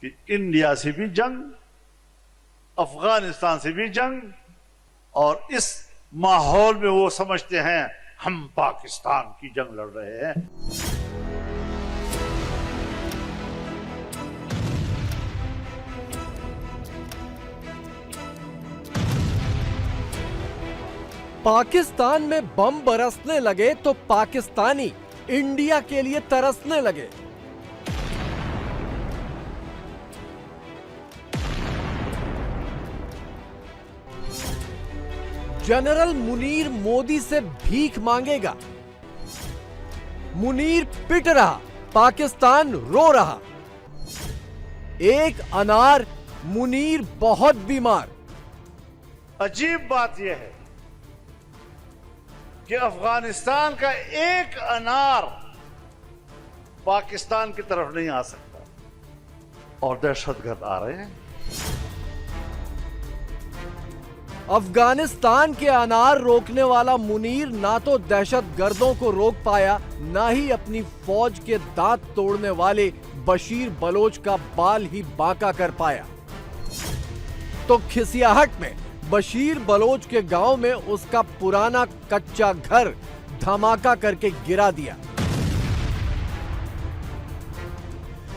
कि इंडिया से भी जंग, अफगानिस्तान से भी जंग, और इस माहौल में वो समझते हैं हम पाकिस्तान की जंग लड़ रहे हैं। पाकिस्तान में बम बरसने लगे तो पाकिस्तानी इंडिया के लिए तरसने लगे। जनरल मुनीर मोदी से भीख मांगेगा। मुनीर पिट रहा, पाकिस्तान रो रहा। एक अनार, मुनीर बहुत बीमार। अजीब बात यह है कि अफगानिस्तान का एक अनार पाकिस्तान की तरफ नहीं आ सकता और दहशतगर्द आ रहे हैं। अफगानिस्तान के अनार रोकने वाला मुनीर ना तो दहशतगर्दों को रोक पाया, ना ही अपनी फौज के दांत तोड़ने वाले बशीर बलोच का बाल ही बांका कर पाया। तो खिसियाहट में बशीर बलोच के गांव में उसका पुराना कच्चा घर धमाका करके गिरा दिया।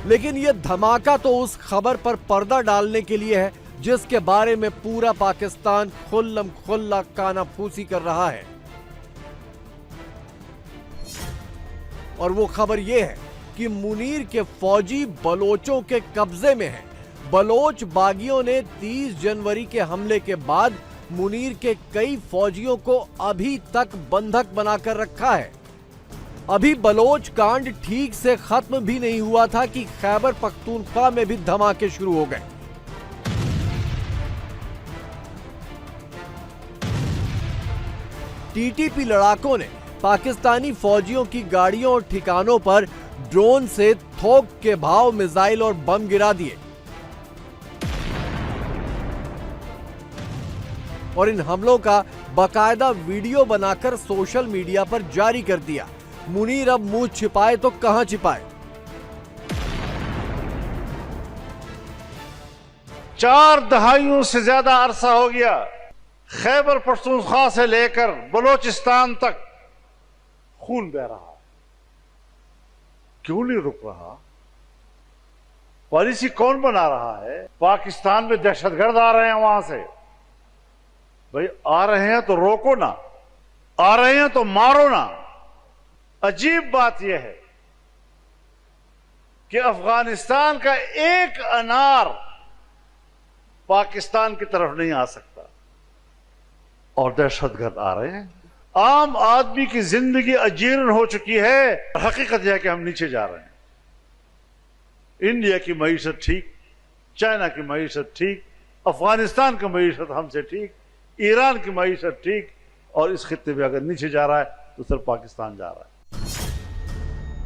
लेकिन यह धमाका तो उस खबर पर पर्दा डालने के लिए है जिसके बारे में पूरा पाकिस्तान खुल्लम खुल्ला कानाफूसी कर रहा है। और वो खबर यह है कि मुनीर के फौजी बलोचों के कब्जे में हैं। बलोच बागियों ने 30 जनवरी के हमले के बाद मुनीर के कई फौजियों को अभी तक बंधक बनाकर रखा है। अभी बलोच कांड ठीक से खत्म भी नहीं हुआ था कि खैबर पख्तूनख्वा में भी धमाके शुरू हो गए। टीटीपी लड़ाकों ने पाकिस्तानी फौजियों की गाड़ियों और ठिकानों पर ड्रोन से थोक के भाव मिसाइल और बम गिरा दिए और इन हमलों का बाकायदा वीडियो बनाकर सोशल मीडिया पर जारी कर दिया। मुनीर अब मुंह छिपाए तो कहां छिपाए। 4 दहाइयों से ज्यादा अरसा हो गया खैबर पख्तूनख्वा से लेकर बलोचिस्तान तक खून बह रहा है। क्यों नहीं रुक रहा? पॉलिसी कौन बना रहा है? पाकिस्तान में दहशतगर्द आ रहे हैं वहां से। भाई आ रहे हैं तो रोको ना, आ रहे हैं तो मारो ना। अजीब बात यह है कि अफगानिस्तान का एक अनार पाकिस्तान की तरफ नहीं आ सकता और दहशतगर्द आ रहे हैं। आम आदमी की जिंदगी अजीर्ण हो चुकी है। हकीकत यह है कि हम नीचे जा रहे हैं। इंडिया की मईशत ठीक, चाइना की मईशत ठीक, अफगानिस्तान की मईशत हमसे ठीक, ईरान की मईशत ठीक, और इस खित्ते में अगर नीचे जा रहा है तो सिर्फ पाकिस्तान जा रहा है।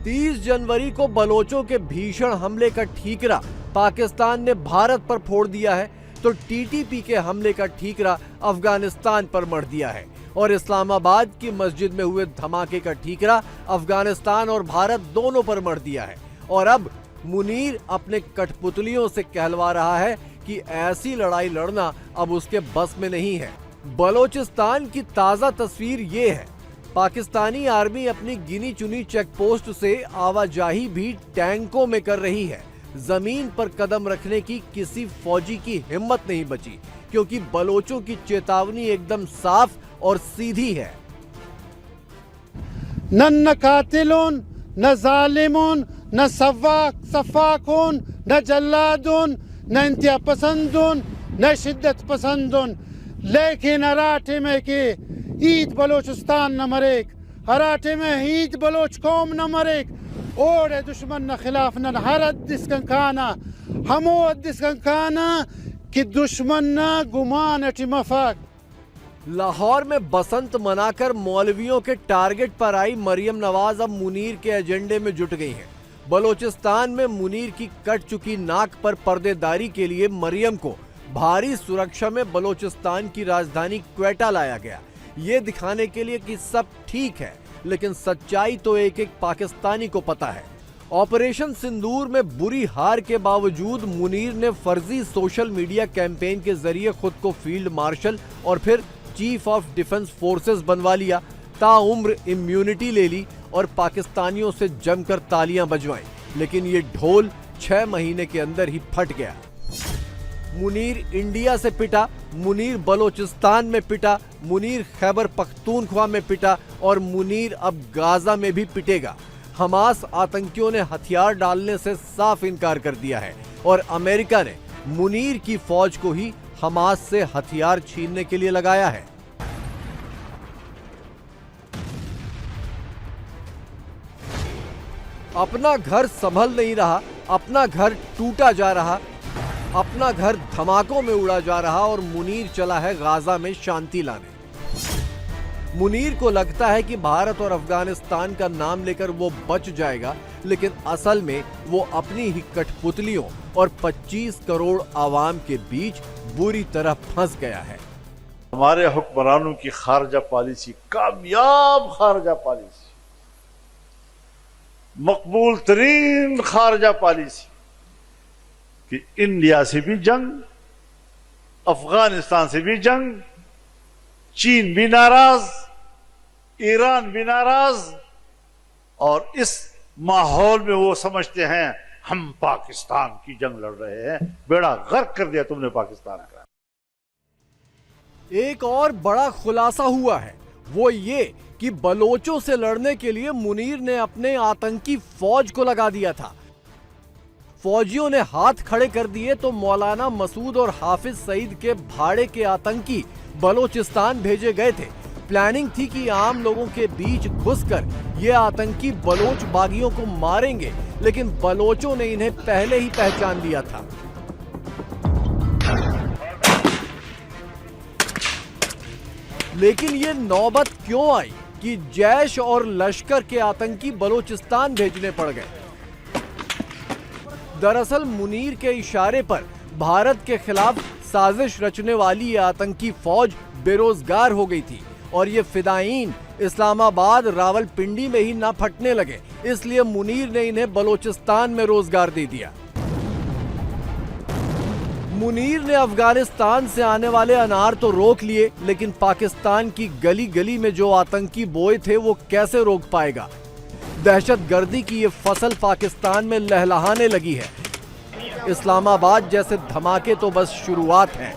30 जनवरी को बलोचों के भीषण हमले का ठीकरा पाकिस्तान ने भारत पर फोड़ दिया है तो टीटीपी के हमले का ठीकरा अफगानिस्तान पर मढ़ दिया है और इस्लामाबाद की मस्जिद में हुए धमाके का ठीकरा अफगानिस्तान और भारत दोनों पर मढ़ दिया है। और अब मुनीर अपने कठपुतलियों से कहलवा रहा है कि ऐसी लड़ाई लड़ना अब उसके बस में नहीं है। बलोचिस्तान की ताजा तस्वीर ये है। पाकिस्तानी आर्मी अपनी गिनी चुनी चेक पोस्ट से आवाजाही भी टैंकों में कर रही है। जमीन पर कदम रखने की किसी फौजी की हिम्मत नहीं बची क्योंकि बलोचों की चेतावनी एकदम साफ और सीधी है। न कातिलून, न जालिमून, न सफाकून, न जल्लादून, न इंतहा पसंदून, न शिद्दत पसंदून, लेकिन अराठे में के ईद बलोचिस्तान न मरेक, अराठे में ईद बलोच कौम न मरेक, और दुश्मन न खिलाफ न हरद दिस्कंकाना, हमो दिस्कंकाना कि दुश्मन न गुमान अटिमफक। लाहौर में बसंत मनाकर मौलवियों के टारगेट पर आई मरियम नवाज अब मुनीर के एजेंडे में जुट गई हैं। बलोचिस्तान में मुनीर की कट चुकी नाक पर पर्देदारी के लिए मरियम को भारी सुरक्षा में बलोचिस्तान की राजधानी क्वेटा लाया गया, ये दिखाने के लिए कि सब ठीक है। लेकिन सच्चाई तो एक एक पाकिस्तानी को पता है ऑपरेशन सिंदूर में बुरी हार के बावजूद मुनीर ने फर्जी सोशल मीडिया कैंपेन के जरिए खुद को फील्ड मार्शल और फिर चीफ ऑफ डिफेंस फोर्सेस बनवा लिया, ताउम्र इम्यूनिटी ले ली और पाकिस्तानियों से जमकर तालियां बजवाई। लेकिन ये ढोल 6 महीने के अंदर ही फट गया। मुनीर इंडिया से पिटा, मुनीर बलोचिस्तान में पिटा, मुनीर खैबर पख्तूनख्वा में पिटा और मुनीर अब गाजा में भी पिटेगा। हमास आतंकियों ने हथियार डालने से साफ इनकार कर दिया है और अमेरिका ने मुनीर की फौज को ही हमास से हथियार छीनने के लिए लगाया है। अपना घर संभल नहीं रहा, अपना घर टूटा जा रहा, अपना घर धमाकों में उड़ा जा रहा और मुनीर चला है गाजा में शांति लाने। मुनीर को लगता है कि भारत और अफगानिस्तान का नाम लेकर वो बच जाएगा, लेकिन असल में वो अपनी ही कठपुतलियों और 25 करोड़ आवाम के बीच बुरी तरह फंस गया है। हमारे हुक्मरानों की खारजा पॉलिसी, कामयाब खारजा पॉलिसी, मकबूल तरीन खारजा पॉलिसी कि इंडिया से भी जंग, अफगानिस्तान से भी जंग, चीन भी नाराज, ईरान भी नाराज, और इस माहौल में वो समझते हैं हम पाकिस्तान की जंग लड़ रहे हैं। बेड़ा गर्क कर दिया तुमने पाकिस्तान का। एक और बड़ा खुलासा हुआ है, वो ये कि बलोचों से लड़ने के लिए मुनीर ने अपने आतंकी फौज को लगा दिया था। फौजियों ने हाथ खड़े कर दिए तो मौलाना मसूद और हाफिज सईद के भाड़े के आतंकी बलोचिस्तान भेजे गए थे। प्लानिंग थी कि आम लोगों के बीच घुसकर ये आतंकी बलोच बागियों को मारेंगे, लेकिन बलोचों ने इन्हें पहले ही पहचान लिया था। लेकिन ये नौबत क्यों आई कि जैश और लश्कर के आतंकी बलोचिस्तान भेजने पड़ गए? दरअसल मुनीर के इशारे पर भारत के खिलाफ साजिश रचने वाली ये आतंकी फौज बेरोजगार हो गई थी और ये फिदायीन इस्लामाबाद रावलपिंडी में ही ना फटने लगे, इसलिए मुनीर ने इन्हें बलोचिस्तान में रोजगार दे दिया। मुनीर ने अफगानिस्तान से आने वाले अनार तो रोक लिए, लेकिन पाकिस्तान की गली गली में जो आतंकी बोए थे वो कैसे रोक पाएगा? दहशतगर्दी की ये फसल पाकिस्तान में लहलहाने लगी है। इस्लामाबाद जैसे धमाके तो बस शुरुआत है।